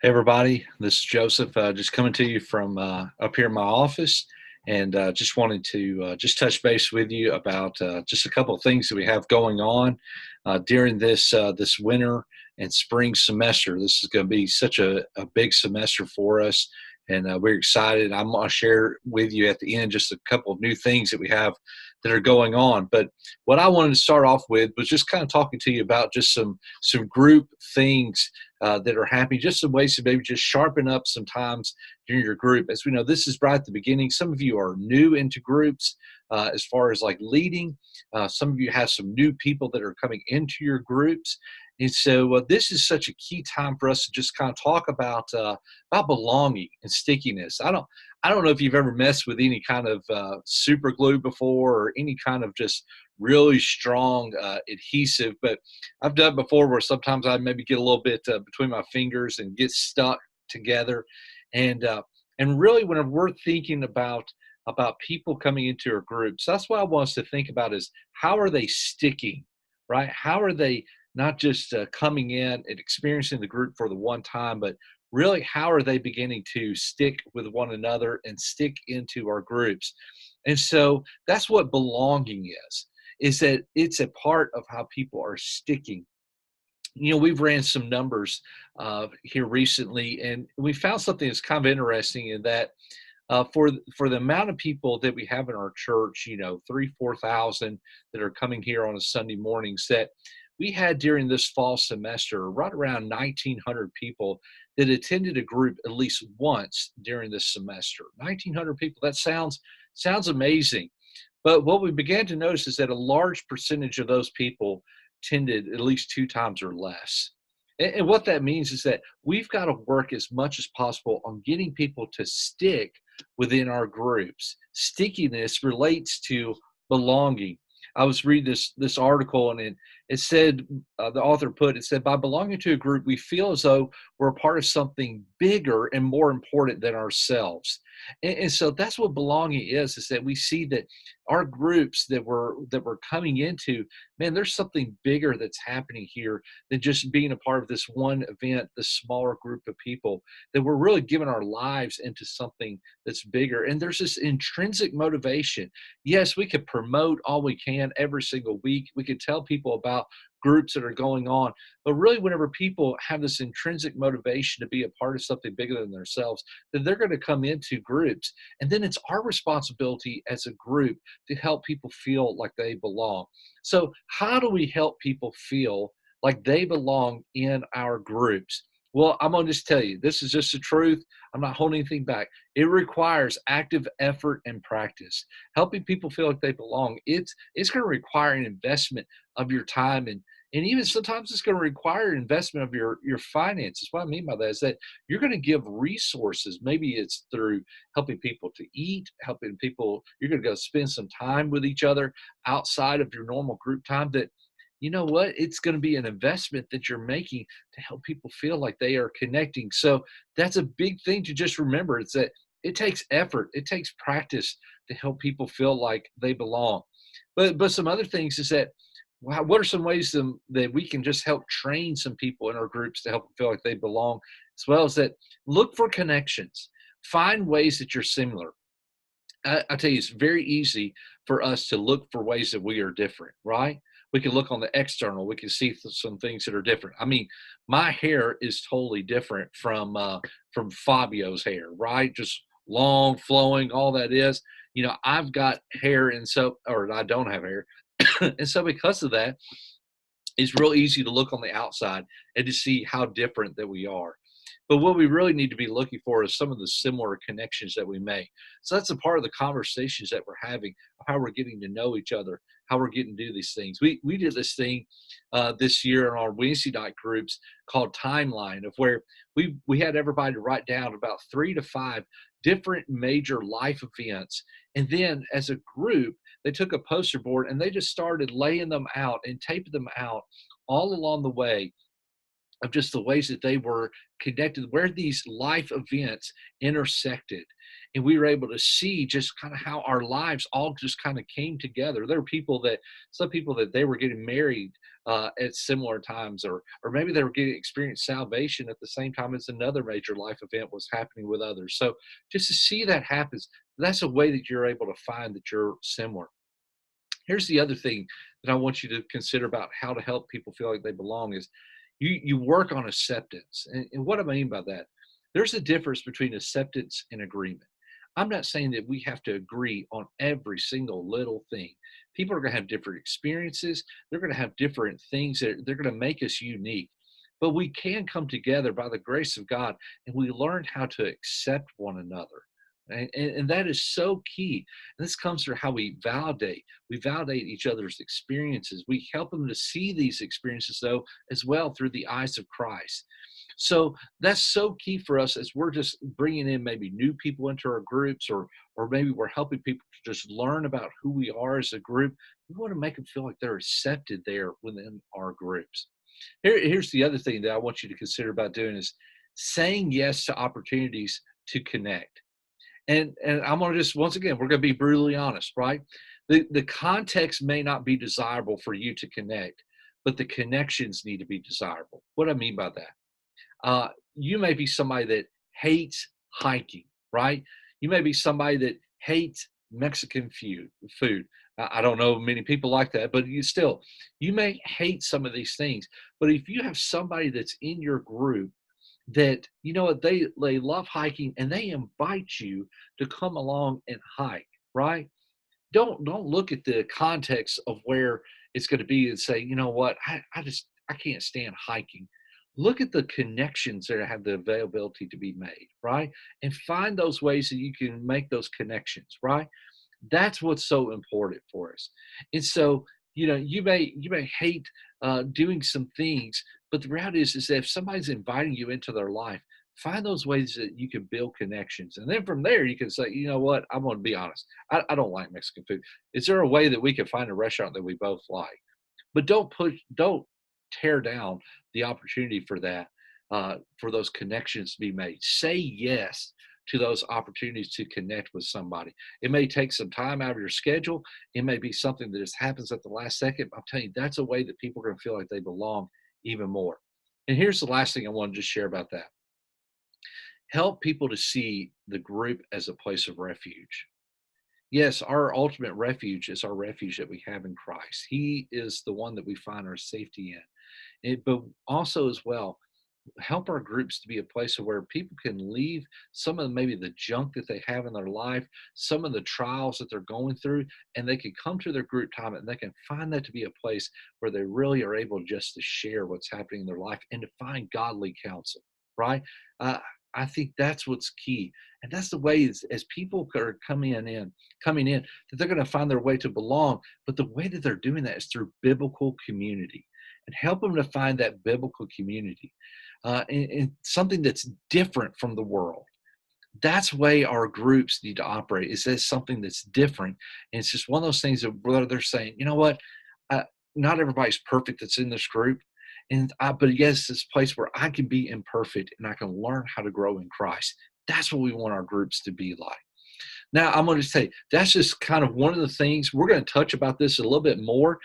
Hey everybody, this is Joseph. Just coming to you from up here in my office, and just wanted to just touch base with you about just a couple of things that we have going on during this winter and spring semester. This is going to be such a big semester for us, and we're excited. I'm going to share with you at the end just a couple of new things that we have that are going on. But what I wanted to start off with was just kind of talking to you about just some group things that are happening, just some ways to maybe just sharpen up sometimes during your group. As we know, this is right at the beginning. Some of you are new into groups as far as like leading. Some of you have some new people that are coming into your groups. And so this is such a key time for us to just kind of talk about belonging and stickiness. I don't know if you've ever messed with any kind of super glue before or any kind of just really strong adhesive, but I've done it before where sometimes I maybe get a little bit between my fingers and get stuck together. And really, whenever we're thinking about people coming into our groups, that's what I want us to think about is how are they sticking, right? How are they not just coming in and experiencing the group for the one time, but really how are they beginning to stick with one another and stick into our groups? And so that's what belonging is that it's a part of how people are sticking. We've ran some numbers here recently, and we found something that's kind of interesting in that for the amount of people that we have in our church, 3, 4 thousand that are coming here on a Sunday mornings, that we had during this fall semester right around 1,900 people that attended a group at least once during this semester. 1,900 people. That sounds amazing. But what we began to notice is that a large percentage of those people tended at least two times or less. And what that means is that we've got to work as much as possible on getting people to stick within our groups. Stickiness relates to belonging. I was reading this article, and it said the author it said, by belonging to a group, we feel as though we're a part of something bigger and more important than ourselves. And so that's what belonging is that we see that our groups that we're coming into, man, there's something bigger that's happening here than just being a part of this one event, this smaller group of people, that we're really giving our lives into something that's bigger. And there's this intrinsic motivation. Yes, we could promote all we can every single week. We could tell people about groups that are going on. But really, whenever people have this intrinsic motivation to be a part of something bigger than themselves, then they're going to come into groups. And then it's our responsibility as a group to help people feel like they belong. So, how do we help people feel like they belong in our groups? Well, I'm going to just tell you, this is just the truth. I'm not holding anything back. It requires active effort and practice. Helping people feel like they belong, it's going to require an investment of your time, and even sometimes it's going to require investment of your finances. What I mean by that is that you're going to give resources. Maybe it's through helping people to eat, helping people, you're going to go spend some time with each other outside of your normal group time. That, you know what, it's going to be an investment that you're making to help people feel like they are connecting. So that's a big thing to just remember. It's that it takes effort, it takes practice to help people feel like they belong. But some other things is that, wow, what are some ways that we can just help train some people in our groups to help them feel like they belong, as well as that, look for connections, find ways that you're similar. I tell you, it's very easy for us to look for ways that we are different, right? We can look on the external. We can see some things that are different. I mean, my hair is totally different from Fabio's hair, right? Just long, flowing, all that is. I've got hair, and so, or I don't have hair, and so because of that, it's real easy to look on the outside and to see how different that we are. But what we really need to be looking for is some of the similar connections that we make. So that's a part of the conversations that we're having, how we're getting to know each other, how we're getting to do these things. We did this thing this year in our Wednesday night groups called Timeline, of where we had everybody to write down about 3 to 5 different major life events. And then as a group, they took a poster board and they just started laying them out and taping them out all along the way of just the ways that they were connected, where these life events intersected. and we were able to see just kind of how our lives all just kind of came together. There were some people that they were getting married at similar times, or maybe they were getting experience salvation at the same time as another major life event was happening with others. So just to see that happens, that's a way that you're able to find that you're similar. Here's the other thing that I want you to consider about how to help people feel like they belong is you work on acceptance. And what I mean by that, there's a difference between acceptance and agreement. I'm not saying that we have to agree on every single little thing. People are going to have different experiences. They're going to have different things that they're going to make us unique. But we can come together by the grace of God, and we learn how to accept one another. And that is so key. And this comes through how we validate. We validate each other's experiences. We help them to see these experiences, though, as well through the eyes of Christ. So that's so key for us as we're just bringing in maybe new people into our groups, or maybe we're helping people to just learn about who we are as a group. We want to make them feel like they're accepted there within our groups. Here's the other thing that I want you to consider about doing is saying yes to opportunities to connect. And I'm gonna just once again, we're gonna be brutally honest, right? The context may not be desirable for you to connect, but the connections need to be desirable. What do I mean by that? You may be somebody that hates hiking, right? You may be somebody that hates Mexican food. I don't know many people like that, but you may hate some of these things. But if you have somebody that's in your group that you know what they love hiking and they invite you to come along and hike, right? Don't look at the context of where it's going to be and say, you know what, I can't stand hiking. Look at the connections that have the availability to be made, right? And find those ways that you can make those connections, right? That's what's so important for us. And so, you may hate doing some things, but the reality is that if somebody's inviting you into their life, find those ways that you can build connections. And then from there, you can say, you know what, I'm going to be honest. I don't like Mexican food. Is there a way that we can find a restaurant that we both like? But don't tear down the opportunity for that, for those connections to be made. Say yes to those opportunities to connect with somebody. It may take some time out of your schedule. It may be something that just happens at the last second. I'm telling you, that's a way that people are going to feel like they belong even more. And here's the last thing I want to just share about that. Help people to see the group as a place of refuge. Yes, our ultimate refuge is our refuge that we have in Christ. He is the one that we find our safety in. But also as well, help our groups to be a place where people can leave some of maybe the junk that they have in their life, some of the trials that they're going through, and they can come to their group time and they can find that to be a place where they really are able just to share what's happening in their life and to find godly counsel, right? Uh, I think that's what's key. And that's the way as people are coming in, that they're going to find their way to belong. But the way that they're doing that is through biblical community, and help them to find that biblical community, and something that's different from the world. That's the way our groups need to operate. Is that something that's different? And it's just one of those things that where they're saying, you know what, uh, not everybody's perfect that's in this group, but yes, this place where I can be imperfect and I can learn how to grow in Christ. That's what we want our groups to be like. Now, I'm going to say that's just kind of one of the things we're going to touch about this a little bit more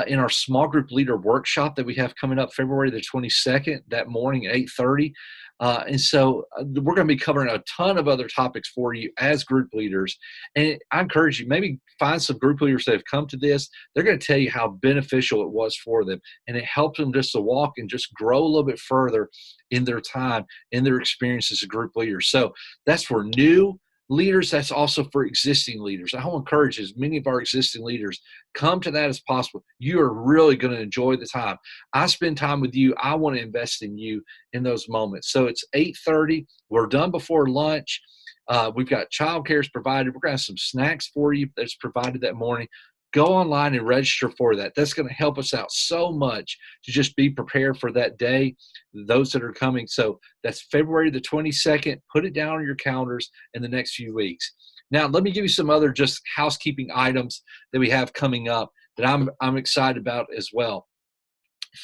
in our small group leader workshop that we have coming up February the 22nd, that morning at 8:30. And so we're going to be covering a ton of other topics for you as group leaders. And I encourage you, maybe find some group leaders that have come to this. They're going to tell you how beneficial it was for them. And it helps them just to walk and just grow a little bit further in their time, in their experience as a group leader. So that's for new leaders. That's also for existing leaders. I want to encourage as many of our existing leaders come to that as possible. You are really going to enjoy the time. I spend time with you. I want to invest in you in those moments. So it's 8:30. We're done before lunch. We've got childcare is provided. We're going to have some snacks for you that's provided that morning. Go online and register for that. That's going to help us out so much to just be prepared for that day, those that are coming. So that's February the 22nd. Put it down on your calendars in the next few weeks. Now, let me give you some other just housekeeping items that we have coming up that I'm excited about as well.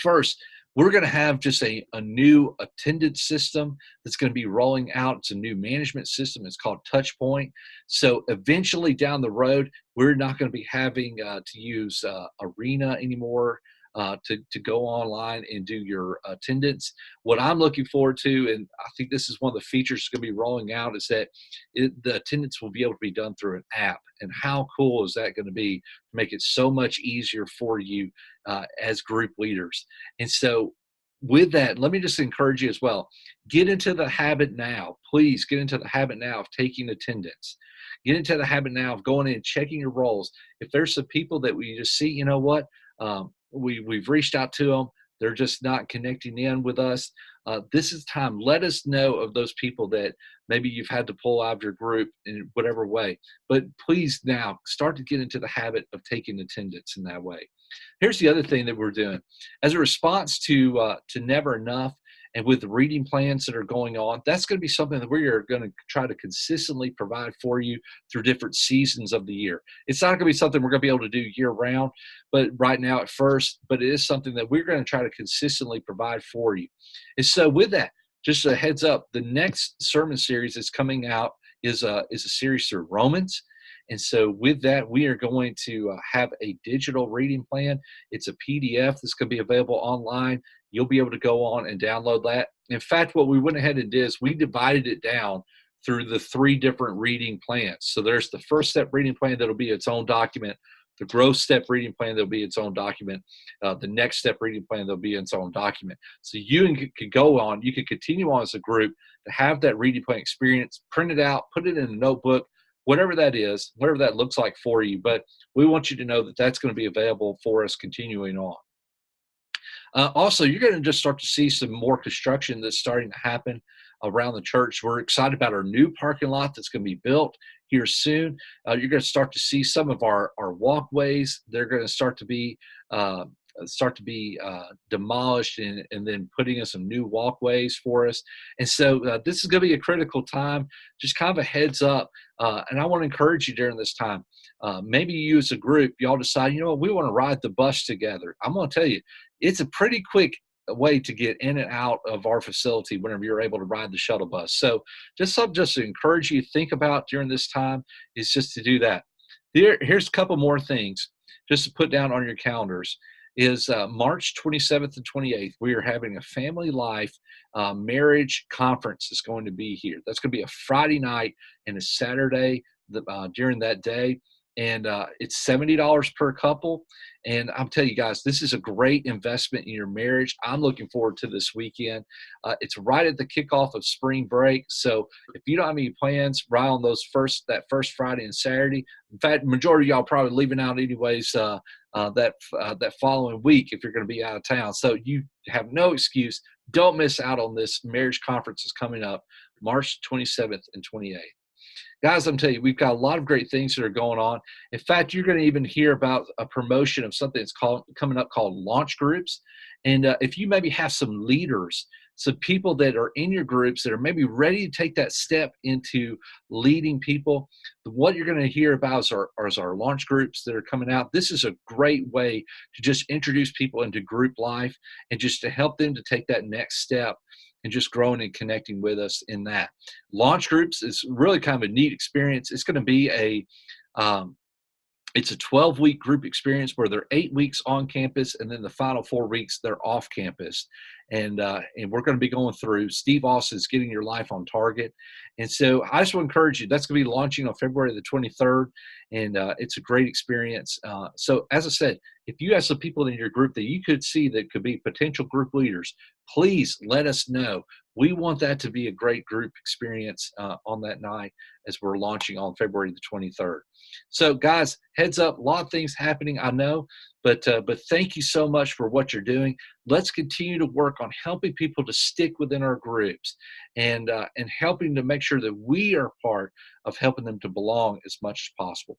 First, We're going to have just a new attendance system that's going to be rolling out. It's a new management system. It's called Touchpoint. So eventually down the road, we're not going to be having to use Arena anymore. To go online and do your attendance. What I'm looking forward to, and I think this is one of the features that's going to be rolling out, is that the attendance will be able to be done through an app. And how cool is that going to be to make it so much easier for you as group leaders? And so, with that, let me just encourage you as well. Get into the habit now. Please get into the habit now of taking attendance. Get into the habit now of going in and checking your roles. If there's some people that we just see, you know what, we've reached out to them, they're just not connecting in with us. This is time. Let us know of those people that maybe you've had to pull out of your group in whatever way. But please now start to get into the habit of taking attendance in that way. Here's the other thing that we're doing as a response to Never Enough, and with the reading plans that are going on. That's going to be something that we are going to try to consistently provide for you through different seasons of the year. It's not going to be something we're going to be able to do year round, but right now at first, but it is something that we're going to try to consistently provide for you. And so with that, just a heads up, the next sermon series that's coming out is a series through Romans. And so with that, we are going to have a digital reading plan. It's a PDF that's going to be available online. You'll be able to go on and download that. In fact, what we went ahead and did is we divided it down through the 3 different reading plans. So there's the first step reading plan that'll be its own document, the growth step reading plan that'll be its own document, the next step reading plan that'll be its own document. So you could go on, you could continue on as a group to have that reading plan experience, print it out, put it in a notebook, whatever that is, whatever that looks like for you. But we want you to know that that's going to be available for us continuing on. Also, you're going to just start to see some more construction that's starting to happen around the church. We're excited about our new parking lot that's going to be built here soon. You're going to start to see some of our walkways. They're going to uh, start to be demolished and then putting in some new walkways for us. And so this is going to be a critical time, just kind of a heads up. And I want to encourage you during this time. Maybe you as a group, y'all decide, you know what, we want to ride the bus together. I'm going to tell you, it's a pretty quick way to get in and out of our facility whenever you're able to ride the shuttle bus. So just something just to encourage you to think about during this time is just to do that. Here's a couple more things just to put down on your calendars is March 27th and 28th. We are having a family life marriage conference that's going to be here. That's going to be a Friday night and a Saturday during that day. And it's $70 per couple. And I'm telling you guys, this is a great investment in your marriage. I'm looking forward to this weekend. It's right at the kickoff of spring break. So if you don't have any plans right on that first Friday and Saturday, in fact, majority of y'all probably leaving out anyways that following week if you're going to be out of town. So you have no excuse. Don't miss out on this marriage conference that's coming up March 27th and 28th. Guys, I'm telling you, we've got a lot of great things that are going on. In fact, you're going to even hear about a promotion of something that's coming up called launch groups. And if you maybe have some leaders, some people that are in your groups that are maybe ready to take that step into leading people, what you're going to hear about is our launch groups that are coming out. This is a great way to just introduce people into group life and just to help them to take that next step and just growing and connecting with us in that. Launch groups is really kind of a neat experience. It's going to be it's a 12-week group experience where they're 8 weeks on campus, and then the final 4 weeks they're off campus. And we're going to be going through Steve Austin's Getting Your Life on Target. And so I just want to encourage you, that's going to be launching on February the 23rd, and it's a great experience. So as I said, if you have some people in your group that you could see that could be potential group leaders, please let us know. We want that to be a great group experience on that night as we're launching on February the 23rd. So guys, heads up, a lot of things happening, I know, but thank you so much for what you're doing. Let's continue to work on helping people to stick within our groups and helping to make sure that we are part of helping them to belong as much as possible.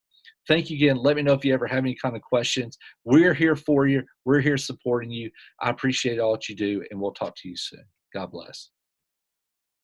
Thank you again. Let me know if you ever have any kind of questions. We're here for you. We're here supporting you. I appreciate all that you do, and we'll talk to you soon. God bless.